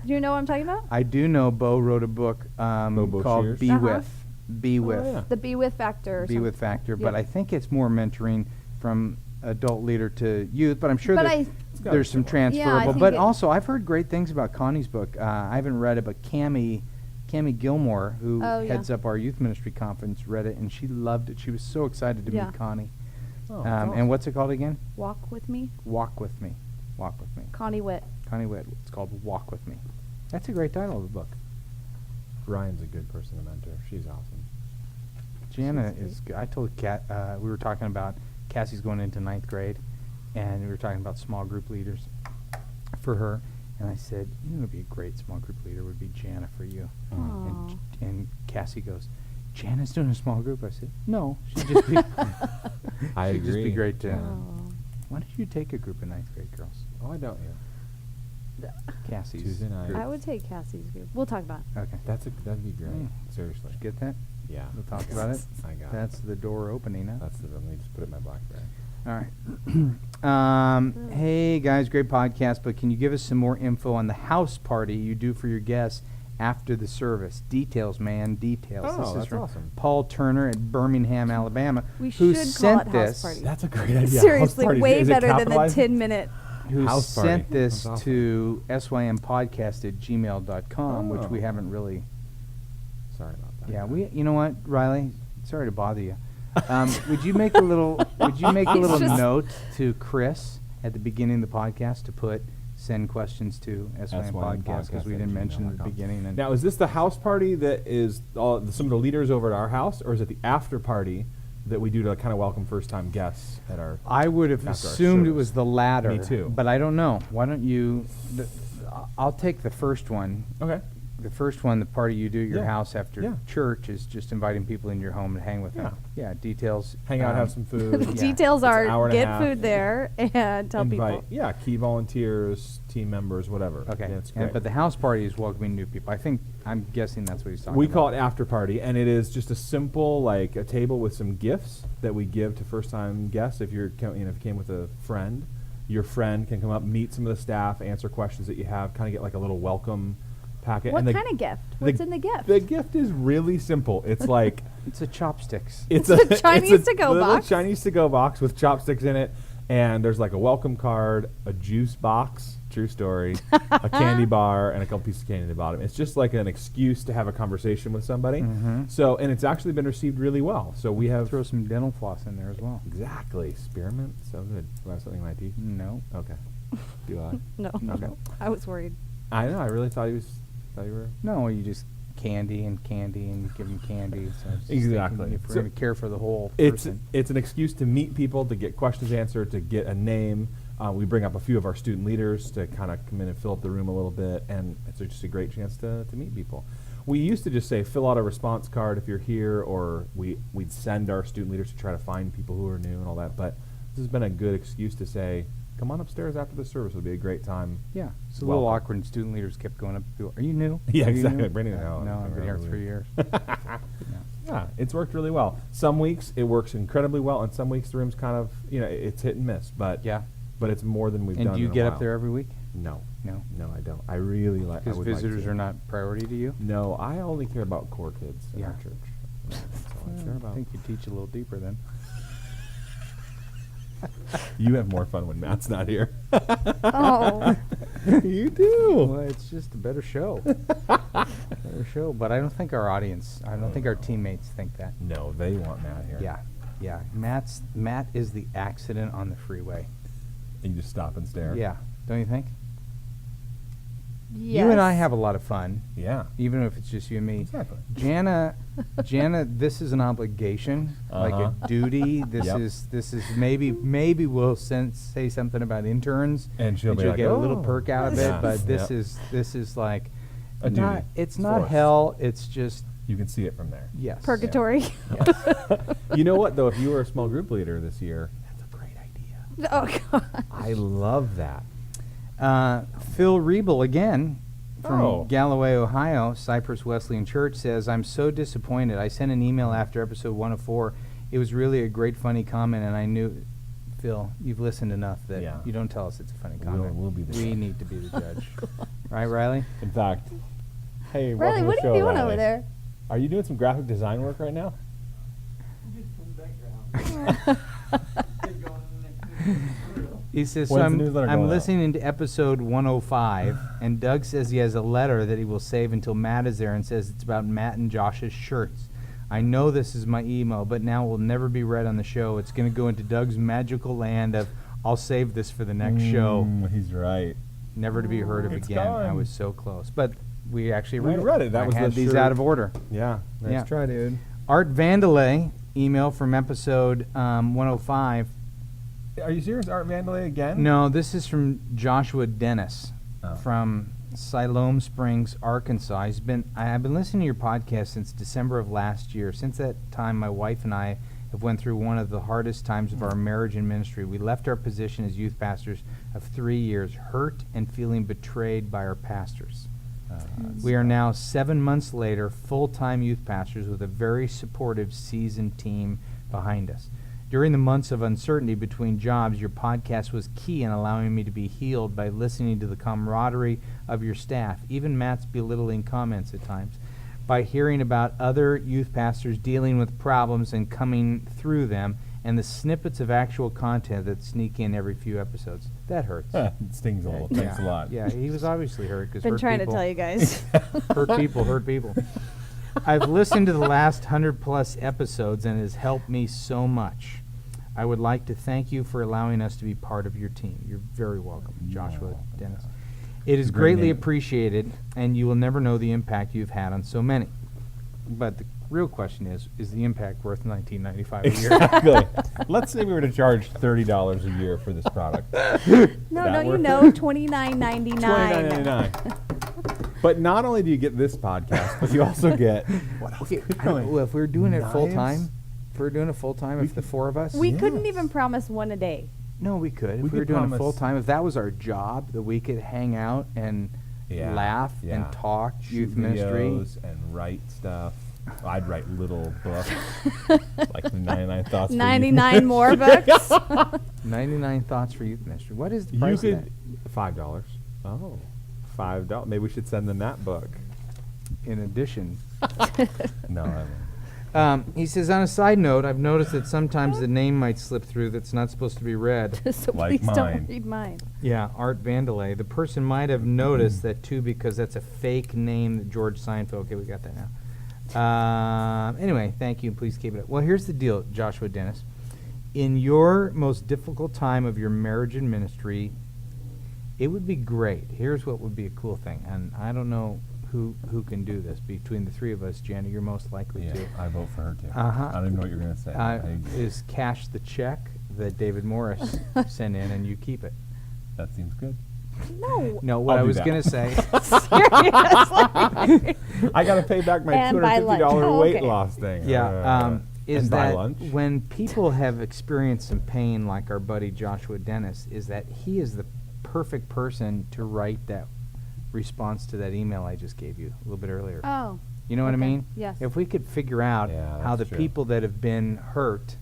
Do you know what I'm talking about? I do know Bo wrote a book Bo called Shears? Be Uh-huh. With. Be With. yeah. The Be With Factor. Or Be With Factor. But Yep. I think it's more mentoring from adult leader to youth. But I'm sure But that I- It's gotta there's be some similar. Yeah, I transferable. think But it- also, I've heard great things about Connie's book. I haven't read it, but Cammie Gilmore, who Oh, yeah. heads up our youth ministry conference, read it, and she loved it. She was so excited to Yeah. meet Connie. Oh, that's awesome. And what's it called again? Walk with me, Walk With Me. Walk With Me. Connie Witt. Connie Witt. It's called Walk With Me. That's a great title of the book. Ryan's a good person to mentor. She's awesome. Jana She's is good. I told Kat, we were talking about Cassie's going into 9th grade, and we were talking about small group leaders for her. And I said, you know, it'd be a great small group leader would be Jana for you. Aw. And Cassie goes, Jana's doing a small group. I said, no, she'd just be. I she'd just be agree. great to. Oh. Why don't you take a group of 9th grade girls? Oh, I don't yet. Cassie's. Tuesday night. group. I would take Cassie's group. We'll talk about it. Okay. That'd be great. Mm. Seriously. Get that? Yeah. We'll talk about it. I got That's it. the door opening, huh? Let me just put it in my BlackBerry. All right. Hey guys, great podcast, but can you give us some more info on the house party you do for your guests after the service? Details, man, details. Oh, This is that's from awesome. Paul Turner at Birmingham, Alabama, We who should sent call it house this, party. That's a great idea. Seriously, House parties. way Is it better than the capitalized? 10-minute. who House party. sent this That's awesome. to sympodcast@gmail.com, which we Oh. haven't really. Sorry about that. Yeah, you know what, Riley? Sorry to bother you. Would you make a little? Would you make a It's little just- note to Chris at the beginning of the podcast to put send questions to SYM podcast because we didn't mention at the beginning. And Now, is this the house party that is some of the leaders over at our house, or is it the after party that we do to kind of welcome first-time guests at our? I would have after our assumed it service? was the latter. Me too. But I don't know. Why don't you? I'll take the first one. Okay. The first one, the party you do at your Yeah. house after Yeah. church, is just inviting people into your home and hang with them. Yeah, details. Hang out, have some food. The Yeah. details It's an are hour and a get half. food there and tell Invite, people. yeah, key volunteers, team members, whatever. Okay, Yeah, it's great. but the house party is welcoming new people. I'm guessing that's what he's talking We about. call it after party, and it is just a simple, like a table with some gifts that we give to first-time guests. If if you came with a friend, your friend can come up, meet some of the staff, answer questions that you have, kind of get like a little welcome packet. What and kind of gift? What's in the gift? The gift is really simple. It's like It's a chopsticks. it's a Chinese to-go little box. Chinese to-go box with chopsticks in it, and there's like a welcome card, a juice box, true story, a candy bar, and a couple pieces of candy at the bottom. It's just like an excuse to have a conversation with somebody. Mhm. So, and it's actually been received really well. So we have Throw some dental floss in there as well. exactly spearmint. So good. Do I have something in my teeth? No. Okay. Do I? No. Okay. I was worried. I know. I really thought you were. No, you just candy and you give them candy. So I was just Exactly. thinking if we're So going to care for the whole It's person. it's an excuse to meet people, to get questions answered, to get a name. We bring up a few of our student leaders to kind of come in and fill up the room a little bit, and it's just a great chance to meet people. We used to just say, fill out a response card if you're here, or we'd send our student leaders to try to find people who are new and all that. But this has been a good excuse to say, come on upstairs after the service. It'll be a great time. Yeah, it's a little Welcome. awkward, and student leaders kept going up to people. Are you new? Yeah, Are you exactly. new?" Brandon, no, no, I've I've been been here around 3 really- years. Yeah, it's worked really well. Some weeks it works incredibly well, and some weeks the room's kind of, it's hit and miss. But Yeah. but it's more than we've done. And do you in a get while. up there every week? No, No. no, I don't. I really like. I Because would like visitors to. are not priority to you? No, I only care about core kids in our Yeah. church. That's all I care I about. think you teach a little deeper then. You have more fun when Matt's not here. Oh. You do. Well, it's just a better show. Better show. But I don't think our audience, I don't think our teammates think that. No, they want Matt here. Yeah. Yeah. Matt is the accident on the freeway. You just stop and stare. Yeah. Don't you think? Yes. You and I have a lot of fun, Yeah. even if it's just you and me. Exactly. Jana, this is an obligation, like Uh-huh. a duty. This Yep. is maybe we'll say something about interns, And she'll be like, get a little "Oh." perk out of it. Yeah. But this Yep. is like A not. duty. It's not Forced. hell. It's just You can see it from there. yes. Purgatory. You know what, though? If you were a small group leader this year, That's a great idea. Oh, God. I love that. Phil Riebel again from Oh. Galloway, Ohio, Cypress Wesleyan Church says, I'm so disappointed. I sent an email after episode 104. It was really a great, funny comment, and I knew, Phil, you've listened enough that Yeah. you don't tell us it's a funny comment. We'll be the We judge. need to be the judge. Right, Riley? In fact, hey, Riley, welcome what to are the you show, doing Riley. over there? Are you doing some graphic design work right now? He says, When's so the newsletter I'm going out? listening to episode 105, and Doug says he has a letter that he will save until Matt is there and says it's about Matt and Josh's shirts. I know this is my email, but now it will never be read on the show. It's going to go into Doug's magical land of, I'll save this for the next show, He's right. never to be heard of It's again. I gone. was so close. But we actually We read it. read it. That I was had the these shirt. out of order. Yeah. Nice Yeah. try, dude. Art Vandelay, email from episode 105. Are you serious, Art Vandalay again? No, this is from Joshua Dennis Oh. from Siloam Springs, Arkansas. I've been listening to your podcast since December of last year. Since that time, my wife and I have went through one of the hardest times of our marriage and ministry. We left our position as youth pastors of 3 years, hurt and feeling betrayed by our pastors. We are now 7 months later, full-time youth pastors with a very supportive, seasoned team behind us. During the months of uncertainty between jobs, your podcast was key in allowing me to be healed by listening to the camaraderie of your staff, even Matt's belittling comments at times, by hearing about other youth pastors dealing with problems and coming through them, and the snippets of actual content that sneak in every few episodes. That hurts. It stings a little. Thanks a lot. Yeah, he was obviously hurt because Been trying to tell you guys. hurt people. I've listened to the last 100+ episodes and it has helped me so much. I would like to thank you for allowing us to be part of your team. You're very welcome, Joshua Dennis. It is Great greatly name. appreciated, and you will never know the impact you've had on so many. But the real question is the impact worth $19.95 a year? Exactly. Let's say we were to charge $30 a year for this product. No, That don't you worth know? it? $29.99. $29.99. But not only do you get this podcast, but you also get what else? Okay, are we doing? well, if we're doing it Knives? full time, if the four of us, We Yes. couldn't even promise one a day. no, we could. If We we were could doing it promise- full time, if that was our job, that we could hang out and Yeah, laugh yeah. and talk youth Shoot ministry. videos and write stuff. I'd write little books like the 99 Thoughts. for 99 more books. 99 Thoughts for Youth Ministry. What is the You price of could $5. Oh, $5. Maybe we should send them that book. that? In addition, No, I won't. he says, on a side note, I've noticed that sometimes the name might slip through that's not supposed to be read. So Like please mine. don't read mine. Yeah, Art Vandelay. The person might have noticed that too because that's a fake name that George Seinfeld. Okay, we got that now. Anyway, thank you. Please keep it up. Well, here's the deal, Joshua Dennis. In your most difficult time of your marriage and ministry, it would be great. Here's what would be a cool thing, and I don't know who can do this. Between the three of us, Jana, you're most likely Yeah, to. I vote for her too. Uh-huh. I don't even know what you're going to say. Is cash the check that David Morris sent in, and you keep it. That seems good. No. No, what I'll I do was that. going to say. Seriously. I got to pay back my And buy lunch. $250 Oh, weight okay. loss thing. Is and buy that lunch. when people have experienced some pain, like our buddy Joshua Dennis, is that he is the perfect person to write that response to that email I just gave you a little bit earlier. Oh. You know what I okay. mean? Yes. If we could figure out Yeah, how the that's true. people that have been hurt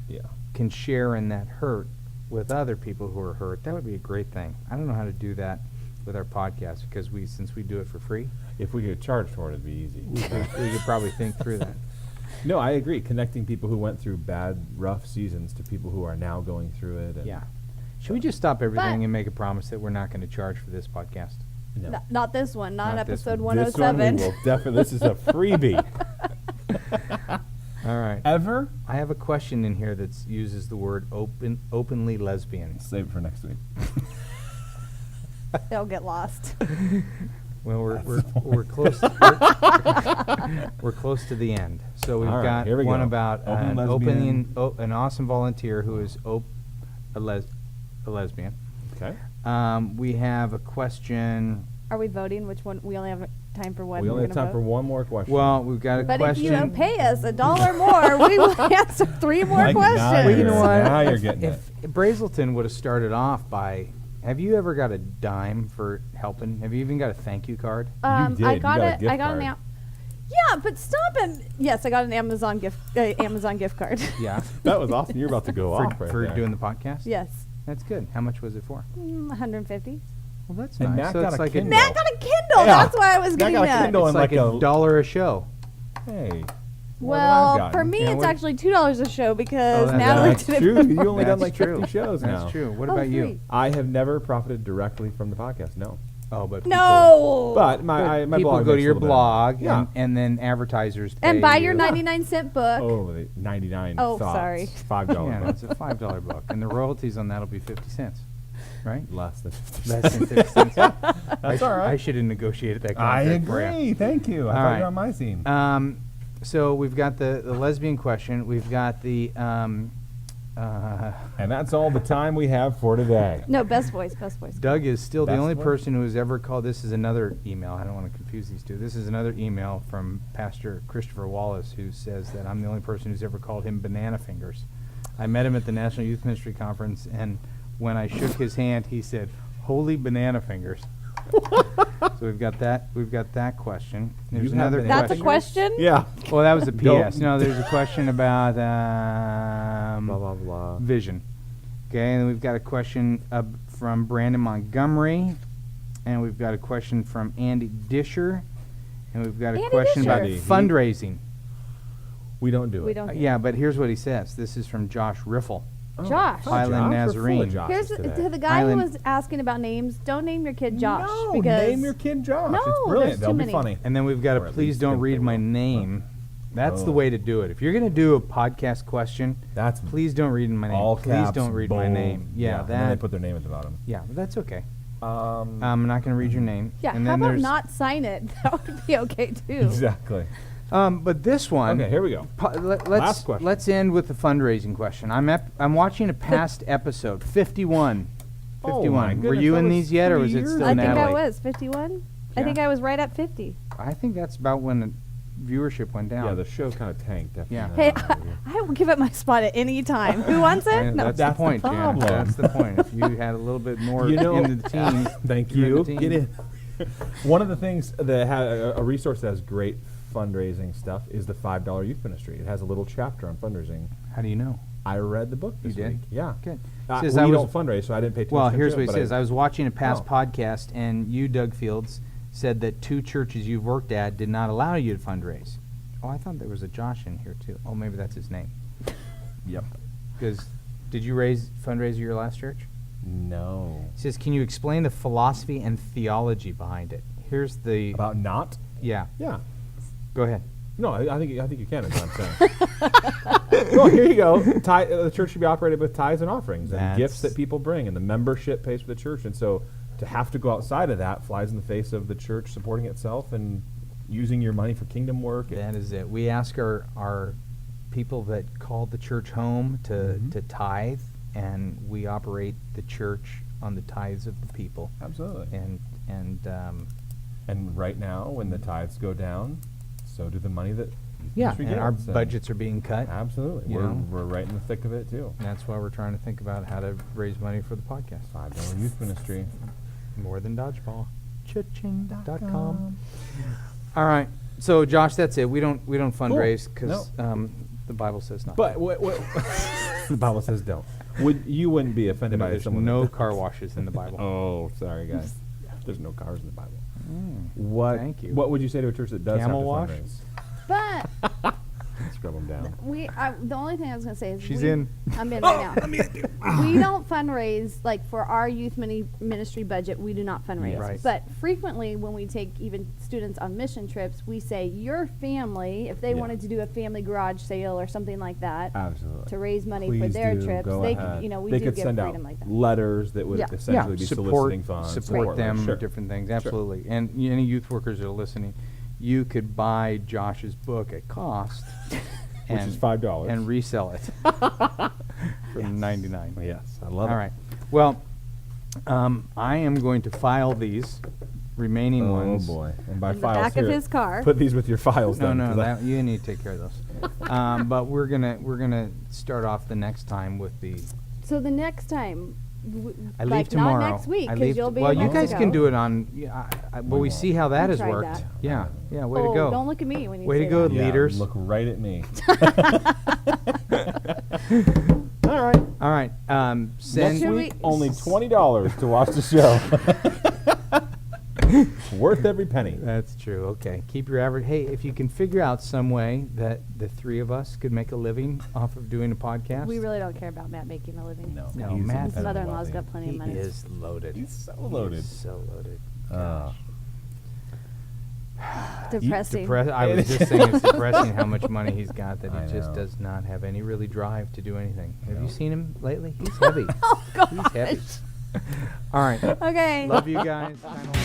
Yeah. can share in that hurt with other people who are hurt, that would be a great thing. I don't know how to do that with our podcast because since we do it for free, If we could charge for it, it'd be easy. we could probably think through that. No, I agree. Connecting people who went through bad, rough seasons to people who are now going through it. And Yeah. Should we just stop everything But- and make a promise that we're not going to charge for this podcast? No. Not this one. Not Not this episode one. This one we 107. will definitely. This is a freebie. All right. Ever? I have a question in here that uses the word openly lesbian. Save it for next week. They'll get lost. Well, we're close. We're close to the end. So we've All right, got here we one go. about Open an lesbian. an awesome volunteer who is a lesbian. Okay. We have a question. Are we voting? Which one? We only have time for one. We only We're have gonna time for vote? one more question. Well, we've got a But question. if you don't pay us $1 more, we will answer 3 more Like, now questions. Well, you know what? Now you're getting if Brazelton would have started off by, have you ever got a dime for helping? Have you even got a thank you card? I did. You got got a it. gift I got an card. Yeah, but stop it. Yes, I got an Amazon gift card. Yeah. That was awesome. You're about to go for off right for there. doing the podcast? Yes. That's good. How much was it for? 150. Well, that's And nice. Matt So got it's a like Kindle. Matt got a Kindle. Yeah. That's why I was Matt getting got a that. Kindle. it's and like like a a- dollar a show. Hey. Well, for me, Yeah, it's what- actually $2 a show because Oh, Natalie That's did it. true. You only done That's like true. 50 shows now. That's true. What Oh, about you? 3. I have never profited directly from the podcast. No. Oh, but No. But my people blog go to makes a your little bit. blog, Yeah. and then advertisers pay And buy your you. 99-cent book. Oh, the 99 Oh, thoughts. sorry. $5 Yeah, book. it's a $5 book, and the royalties on that will be 50 cents, right? Less than 50 Less than 50 cents. That's all right. I should have negotiated that I contract for you. agree. Thank you. I All thought right. you were on my team. So we've got the lesbian question. We've got the And that's all the time we have for today. No, best voice. Doug is still the That's only what- person who has ever called. This is another email. I don't want to confuse these two. This is another email from Pastor Christopher Wallace, who says that I'm the only person who's ever called him banana fingers. I met him at the National Youth Ministry Conference, and when I shook his hand, he said, "Holy banana fingers." So we've got that. We've got that question. There's You have another banana That's a question. question? Yeah. Well, that was a Don't- PS. No, there's a question about Blah, blah, blah. vision. Okay, and we've got a question from Brandon Montgomery, and we've got a question from Andy Disher, and we've got a Andy question about Disher. fundraising. We don't do it. We don't. Yeah, but here's what he says. This is from Josh Riffle. Josh. Oh, Highland Josh, we're full of Nazarene. Joshes Here's today. to the guy Highland- who was asking about names. Don't name your kid Josh. No, because name your kid Josh. No, It's there's brilliant. too That'll be many. funny. And then we've got Or a at please least don't think read they my will. name. That's the Oh. way to do it. If you're going to do a podcast question, That's please don't read my name. all Please caps, don't read my bold. name. Yeah, and then they that. put their name at the bottom. Yeah, but that's okay. Um, I'm not going to read your name. Yeah, and how then about there's, not sign it? That would be okay too. exactly. But this one. Okay, here we go. Let's Last question. let's end with the fundraising question. I'm watching a past episode 51. Oh 51. my Were goodness, you that in was these yet, or 3 was it years still I think I Natalie? was 51. I Yeah. think I was right at 50. I think that's about when the viewership went down. Yeah, the show kind of tanked. After Yeah. Hey, that. I will give up my spot at any time. Who wants it? And No. that's That's the the point, Jan. problem. That's the point. If you had a little bit more You know, into the team, Thank you're in you. the team. Get in. One of the things that a resource that has great fundraising stuff is the $5 Youth Ministry. It has a little chapter on fundraising. How do you know? I read the book this You did? week. Yeah. Good. We Says I was- don't fundraise, so I didn't pay too Well, much here's attention what to he it, says. but I was watching a past Oh. podcast, and you, Doug Fields, said that 2 churches you've worked at did not allow you to fundraise. Oh, I thought there was a Josh in here, too. Oh, maybe that's his name. Yep. Because did you fundraise at your last church? No. He says, can you explain the philosophy and theology behind it? Here's the... About not? Yeah, Yeah. go ahead. No, I think you can. Is what I'm saying. Well, here you go. The church should be operated with tithes and offerings and gifts That's- that people bring, and the membership pays for the church. And so, to have to go outside of that flies in the face of the church supporting itself and using your money for kingdom work. That is it. We ask our people that call the church home to tithe, and we operate the church on the tithes of the people. Absolutely. And right now, when the tithes go down, so do the money that yeah, ministry and our gets, budgets are being cut. Absolutely. You know. We're right in the thick of it too. And that's why we're trying to think about how to raise money for the podcast. $5 Youth Ministry. More than dodgeball. Cha-ching.com. All right. So Josh, that's it. We don't fundraise because the Bible says not. But what the Bible says don't. You wouldn't be offended by there's someone no that- car washes in the Bible. Oh, sorry guys. There's no cars in the Bible. Mm. What? Thank you. What would you say to a church that does Camel have wash? to fundraise? But That's scrub them down. The only thing I was going to say is She's in. I'm in right now. We don't fundraise, like for our youth ministry budget, we do not fundraise. Yes. Right. But frequently when we take even students on mission trips, we say your family, if they Yeah. wanted to do a family garage sale or something like that, Absolutely. to raise money for Please their do trips, go they ahead. could, we they do could give send freedom out like that. letters that would Yeah. essentially be soliciting funds. support them, Sure. different things. Absolutely. And any youth workers that are listening, you could buy Josh's book at cost, Which is $5. and resell it for $99. Yes, I love it. All right. Well, I am going to file these remaining Oh ones. boy! And by In the files back of here, his car. Put these with your files. No, then, no, 'cause I- that, you need to take care of those. But we're gonna start off the next time with the. So the next time, I leave like tomorrow. not next week, I because leave you'll be well, in you guys can Mexico. do it on. Well, we see how that We has tried worked. that. Yeah, yeah. Way Oh, to go. don't look at me when you Way say to go, that. Yeah, leaders. look right at me. All right. All right. Send. Next Should week, we- only $20 to watch the show. Worth every penny. That's true. Okay. Keep your average. Hey, if you can figure out some way that the three of us could make a living off of doing a podcast. We really don't care about Matt making a living. No, No, he's Matt- His His mother-in-law's got plenty he of money. is loaded. He's so He is loaded. so loaded. Depressing. I was just saying it's depressing how much money he's got that I he just know. does not have any really drive to do anything. Have No. you seen him lately? He's heavy. Oh, He's heavy. All right. Okay. Love you guys. Sign off.